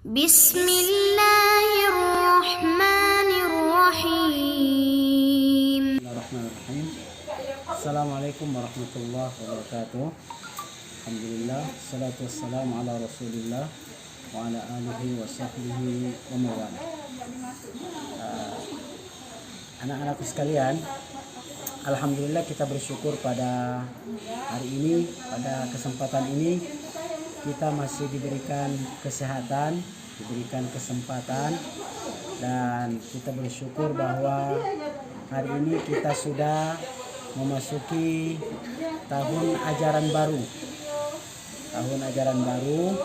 Bismillahirrahmanirrahim. Bismillahirrahmanirrahim. Assalamualaikum warahmatullahi wabarakatuh. Alhamdulillah, salatu wassalamu ala rasulillah wa ala alihi wa sahbihi wa mawala. Anak-anakku sekalian, alhamdulillah kita bersyukur pada hari ini, pada kesempatan ini kita masih diberikan kesehatan, diberikan kesempatan, dan kita bersyukur bahwa hari ini kita sudah memasuki tahun ajaran baru. Tahun ajaran baru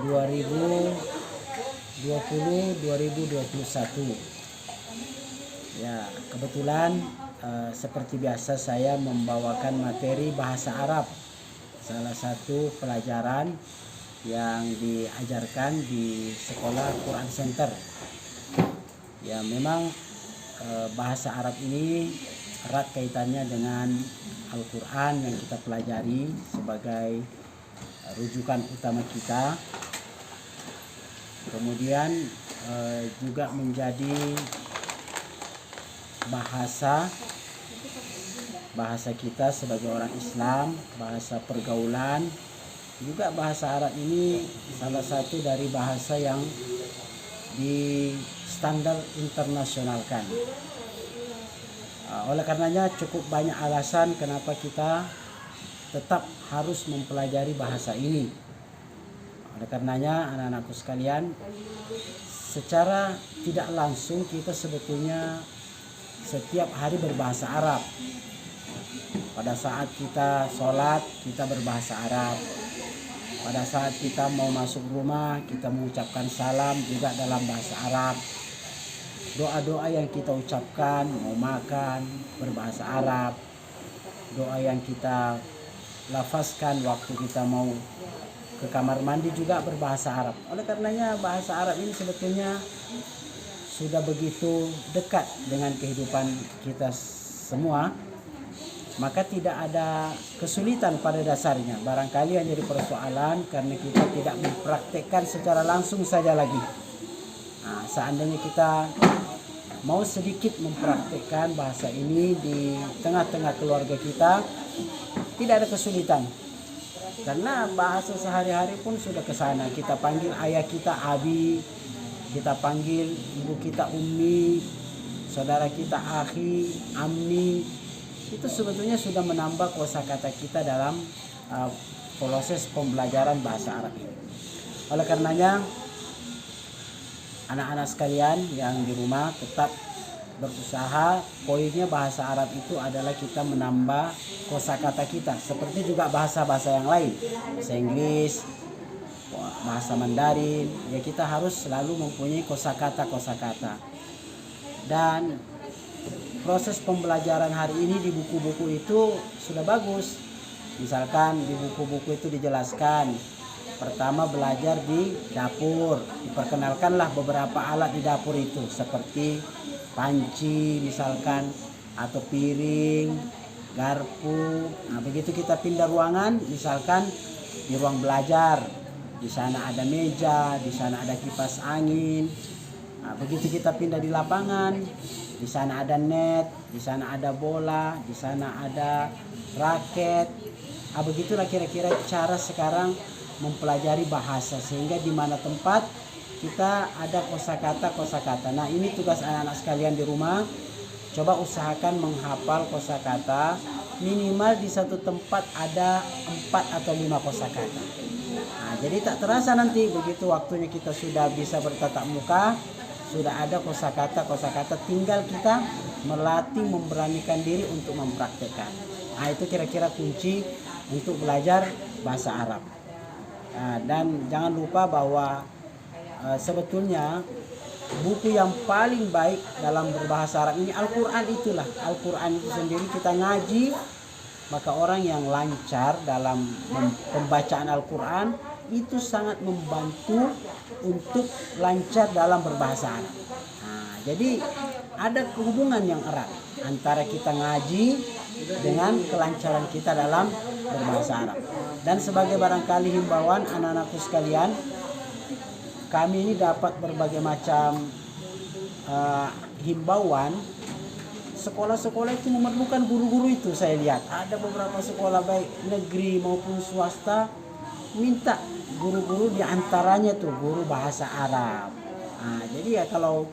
2020-2021. Ya, kebetulan seperti biasa saya membawakan materi bahasa Arab, salah satu pelajaran yang diajarkan di sekolah Quran Center. Ya, memang bahasa Arab ini erat kaitannya dengan Al-Quran yang kita pelajari sebagai rujukan utama kita. Kemudian juga menjadi bahasa kita sebagai orang Islam, bahasa pergaulan. Juga bahasa Arab ini salah satu dari bahasa yang di standar internasionalkan. Oleh karenanya cukup banyak alasan kenapa kita tetap harus mempelajari bahasa ini. Oleh karenanya anak-anakku sekalian, secara tidak langsung kita sebetulnya setiap hari berbahasa Arab. Pada saat kita sholat, kita berbahasa Arab. Pada saat kita mau masuk rumah, kita mengucapkan salam juga dalam bahasa Arab. Doa-doa yang kita ucapkan, mau makan, berbahasa Arab. Doa yang kita lafazkan waktu kita mau ke kamar mandi juga berbahasa Arab. Oleh karenanya bahasa Arab ini sebetulnya sudah begitu dekat dengan kehidupan kita semua, maka tidak ada kesulitan pada dasarnya. Barangkali yang jadi persoalan karena kita tidak mempraktekkan secara langsung saja lagi. Nah, seandainya kita mau sedikit mempraktekkan bahasa ini di tengah-tengah keluarga kita, tidak ada kesulitan. Karena bahasa sehari-hari pun sudah ke sana. Kita panggil ayah kita Abi, kita panggil ibu kita Ummi, saudara kita Akhi, Ammi. Itu sebetulnya sudah menambah kosakata kita dalam proses pembelajaran bahasa Arab ini. Oleh karenanya anak-anak sekalian yang di rumah tetap berusaha, poinnya bahasa Arab itu adalah kita menambah kosakata kita, seperti juga bahasa-bahasa yang lain, bahasa Inggris, bahasa Mandarin, ya kita harus selalu mempunyai kosakata-kosakata. Dan proses pembelajaran hari ini di buku-buku itu sudah bagus. Misalkan di buku-buku itu dijelaskan, pertama belajar di dapur, diperkenalkanlah beberapa alat di dapur itu seperti panci misalkan, atau piring, garpu. Nah, begitu kita pindah ruangan, misalkan di ruang belajar, di sana ada meja, di sana ada kipas angin. Nah, begitu kita pindah di lapangan, di sana ada net, di sana ada bola, di sana ada raket. Nah, begitulah kira-kira cara sekarang mempelajari bahasa, sehingga di mana tempat kita ada kosakata. Nah, ini tugas anak-anak sekalian di rumah. Coba usahakan menghafal kosakata, minimal di satu tempat ada 4 atau 5 kosakata. Nah, jadi tak terasa nanti begitu waktunya kita sudah bisa bertatap muka, sudah ada kosakata, tinggal kita melatih, memberanikan diri untuk mempraktekkan. Nah, itu kira-kira kunci untuk belajar bahasa Arab. Nah, dan jangan lupa bahwa sebetulnya buku yang paling baik dalam berbahasa Arab ini Al-Quran itulah. Al-Quran itu sendiri kita ngaji, maka orang yang lancar dalam pembacaan Al-Quran itu sangat membantu untuk lancar dalam berbahasa Arab. Nah, jadi ada hubungan yang erat antara kita ngaji dengan kelancaran kita dalam berbahasa Arab. Dan sebagai barangkali himbauan anak-anakku sekalian, kami ini dapat berbagai macam himbauan. Sekolah-sekolah itu memerlukan guru-guru itu. Saya lihat ada beberapa sekolah baik negeri maupun swasta minta guru-guru, diantaranya tuh guru bahasa Arab. Nah, jadi ya kalau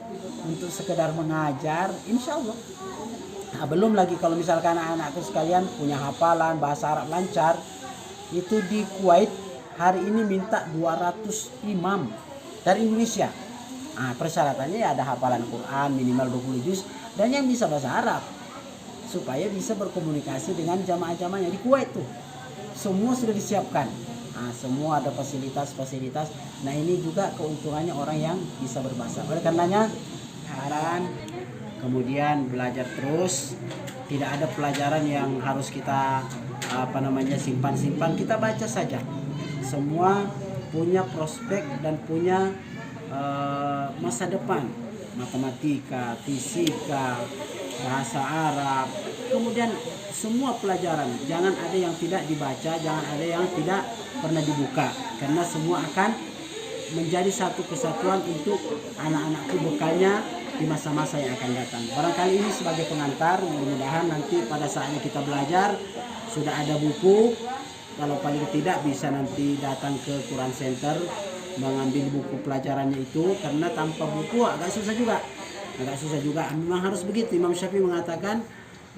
untuk sekedar mengajar, insya Allah. Nah, belum lagi kalau misalkan anak-anakku sekalian punya hafalan bahasa Arab lancar, itu di Kuwait hari ini minta 200 imam dari Indonesia. Nah, persyaratannya ya ada hafalan Quran minimal 20 juz dan yang bisa bahasa Arab, supaya bisa berkomunikasi dengan jamaah-jamaahnya di Kuwait tuh. Semua sudah disiapkan. Nah, semua ada fasilitas-fasilitas. Nah, ini juga keuntungannya orang yang bisa berbahasa. Oleh karenanya, saran kemudian belajar terus. Tidak ada pelajaran yang harus kita simpan-simpan. Kita baca saja. Semua punya prospek dan punya masa depan. Matematika, fisika, bahasa Arab, kemudian semua pelajaran. Jangan ada yang tidak dibaca, jangan ada yang tidak pernah dibuka, karena semua akan menjadi satu kesatuan untuk anak-anakku bekalnya di masa-masa yang akan datang. Barangkali ini sebagai pengantar, mudah-mudahan nanti pada saatnya kita belajar sudah ada buku. Kalau paling tidak bisa nanti datang ke Quran Center mengambil buku pelajarannya itu, karena tanpa buku agak susah juga. Memang harus begitu. Imam Syafi'i mengatakan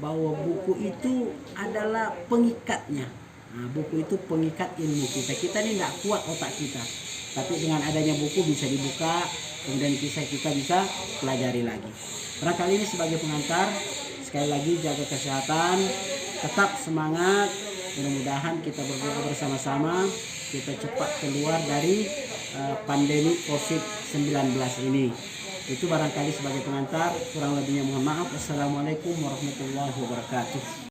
bahwa buku itu adalah pengikatnya. Nah, buku itu pengikat ilmu kita. Kita ini tidak kuat otak kita, tapi dengan adanya buku bisa dibuka, kemudian kita bisa pelajari lagi. Barangkali ini sebagai pengantar. Sekali lagi jaga kesehatan, tetap semangat. Mudah-mudahan kita berdoa bersama-sama, kita cepat keluar dari pandemi COVID-19 ini. Itu barangkali sebagai pengantar, kurang lebihnya mohon maaf. Assalamualaikum warahmatullahi wabarakatuh.